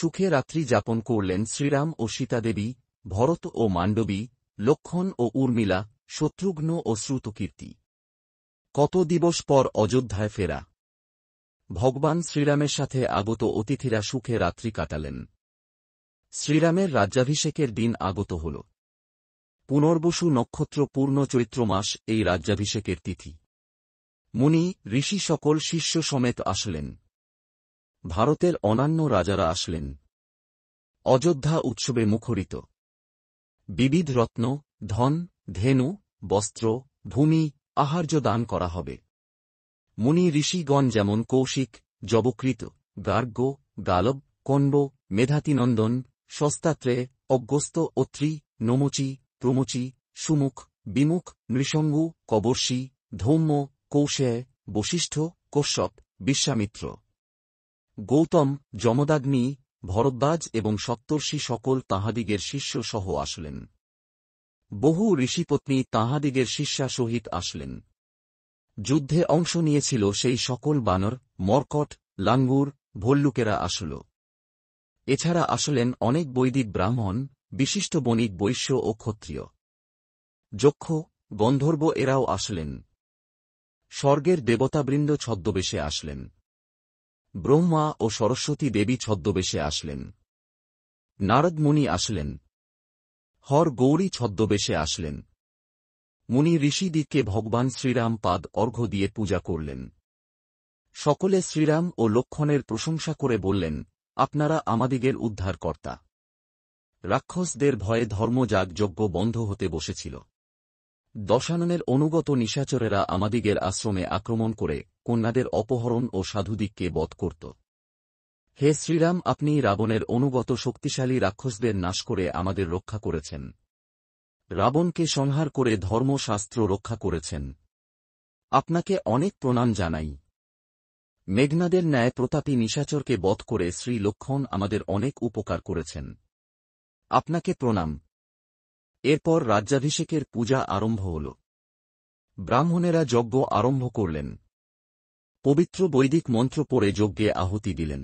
সুখে রাত্রি যাপন করলেন শ্রীরাম ও সীতাদেবী, ভরত ও মান্ডবী, লক্ষ্মণ ও উর্মিলা, শত্রুঘ্ন ও শ্রুতকীর্তি। কত দিবস পর অযোধ্যায় ফেরা। ভগবান শ্রীরামের সাথে আগত অতিথিরা সুখে রাত্রি কাটালেন। শ্রীরামের রাজ্যাভিষেকের দিন আগত হল। পুনর্বসু নক্ষত্র পূর্ণ চৈত্র মাস এই রাজ্যাভিষেকের তিথি। মুনি, ঋষি সকল শিষ্য সমেত আসলেন। ভারতের অন্যান্য রাজারা আসলেন। অযোধ্যা উৎসবে মুখরিত। বিবিধ রত্ন, ধন, ধেনু, বস্ত্র, ভূমি, আহার্য দান করা হবে। মুনি ঋষিগণ যেমন কৌশিক, যবকৃত, গার্গ্য, গালব, কণ্ব, মেধাতিনন্দন, শস্তাত্রে, অজ্ঞস্ত, অত্রি, নমচি, প্রমচি, সুমুখ, বিমুখ, নৃশঙ্গু, কবর্ষী, ধৌম্য, কৌশেয়, বশিষ্ঠ, কশ্যপ, বিশ্বামিত্র, গৌতম, যমদাগ্নি, ভরদ্বাজ এবং সপ্তর্ষি সকল তাঁহাদিগের শিষ্য সহ আসলেন। বহু ঋষিপত্নী তাঁহাদিগের শিষ্যা সহিত আসলেন। যুদ্ধে অংশ নিয়েছিল সেই সকল বানর, মর্কট, লাঙ্গুর, ভল্লুকেরা আসল। এছাড়া আসলেন অনেক বৈদিক ব্রাহ্মণ, বিশিষ্ট বণিক বৈশ্য ও ক্ষত্রিয়। যক্ষ, গন্ধর্ব এরাও আসলেন। স্বর্গের দেবতাবৃন্দ ছদ্মবেশে আসলেন। ব্রহ্মা ও সরস্বতী দেবী ছদ্মবেশে আসলেন। নারদ মুনি আসলেন। হর গৌরী ছদ্মবেশে আসলেন। মুনি ঋষিদিগকে ভগবান শ্রীরাম পাদ অর্ঘ্য দিয়ে পূজা করলেন। সকলে শ্রীরাম ও লক্ষ্মণের প্রশংসা করে বললেন, আপনারা আমাদিগের উদ্ধারকর্তা। রাক্ষসদের ভয়ে ধর্মযাগ যজ্ঞ বন্ধ হতে বসেছিল। দশাননের অনুগত নিশাচরেরা আমাদিগের আশ্রমে আক্রমণ করে কন্যাদের অপহরণ ও সাধুদিগকে বধ করত। হে শ্রীরাম, আপনি রাবণের অনুগত শক্তিশালী রাক্ষসদের নাশ করে আমাদের রক্ষা করেছেন। রাবণকে সংহার করে ধর্মশাস্ত্র রক্ষা করেছেন। আপনাকে অনেক প্রণাম জানাই। মেঘনাদের ন্যায় প্রতাপী নিশাচরকে বধ করে শ্রী লক্ষ্মণ আমাদের অনেক উপকার করেছেন। আপনাকে প্রণাম। এরপর রাজ্যাভিষেকের পূজা আরম্ভ হল। ব্রাহ্মণেরা যজ্ঞ আরম্ভ করলেন। পবিত্র বৈদিক মন্ত্র পড়ে যজ্ঞে আহুতি দিলেন।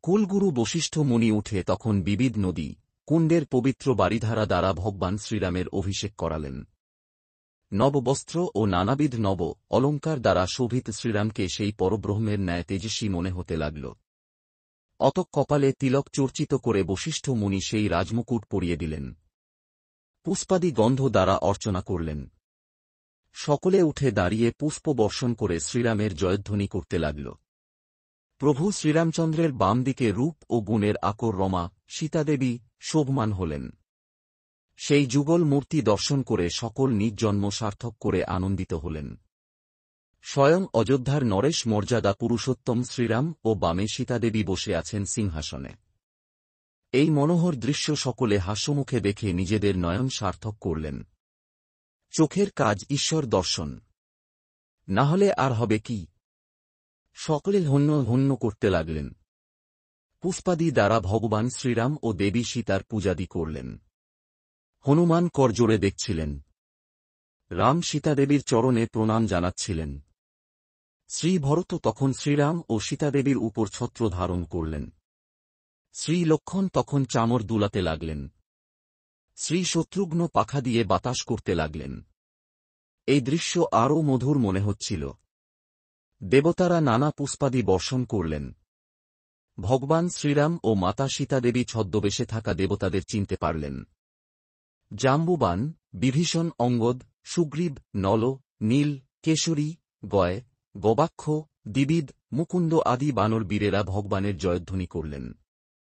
কুলগুরু বশিষ্ঠ মুনি উঠে তখন বিবিধ নদী, কুণ্ডের পবিত্র বারিধারা দ্বারা ভগবান শ্রীরামের অভিষেক করালেন। নববস্ত্র ও নানাবিধ নব অলঙ্কার দ্বারা শোভিত শ্রীরামকে সেই পরব্রহ্মের ন্যায় তেজস্বী মনে হতে লাগল। অত কপালে তিলক চর্চিত করে বশিষ্ঠ মুনি সেই রাজমুকুট পরিয়ে দিলেন। পুষ্পাদি গন্ধ দ্বারা অর্চনা করলেন। সকলে উঠে দাঁড়িয়ে পুষ্প বর্ষণ করে শ্রীরামের জয়ধ্বনি করতে লাগল। প্রভু শ্রীরামচন্দ্রের বাম দিকে রূপ ও গুণের আকর রমা, সীতাদেবী শোভমান হলেন। সেই যুগল মূর্তি দর্শন করে সকল নিজ জন্ম সার্থক করে আনন্দিত হলেন। স্বয়ং অযোধ্যার নরেশ মর্যাদা পুরুষোত্তম শ্রীরাম ও বামে সীতাদেবী বসে আছেন সিংহাসনে। এই মনোহর দৃশ্য সকলে হাস্যমুখে দেখে নিজেদের নয়ন সার্থক করলেন। চোখের কাজ ঈশ্বর দর্শন, না হলে আর হবে কি? সকলে ধন্য ধন্য করতে লাগলেন। পুষ্পাদি দ্বারা ভগবান শ্রীরাম ও দেবী সীতার পূজাদি করলেন। হনুমান করজোড়ে দেখছিলেন। রাম সীতাদেবীর চরণে প্রণাম জানাচ্ছিলেন। শ্রী ভরত তখন শ্রীরাম ও সীতাদেবীর উপর ছত্র ধারণ করলেন। শ্রী লক্ষ্মণ তখন চামর দুলাতে লাগলেন। শ্রী শত্রুঘ্ন পাখা দিয়ে বাতাস করতে লাগলেন। এই দৃশ্য আরও মধুর মনে হচ্ছিল। দেবতারা নানা পুষ্পাদি বর্ষণ করলেন। ভগবান শ্রীরাম ও মাতা সীতাদেবী ছদ্মবেশে থাকা দেবতাদের চিনতে পারলেন। জাম্বুবান, বিভীষণ, অঙ্গদ, সুগ্রীব, নল, নীল, কেশরী, গয়, গবাক্ষ, দ্বিবিদ, মুকুন্দ আদি বানর বীরেরা ভগবানের জয়ধ্বনি করলেন।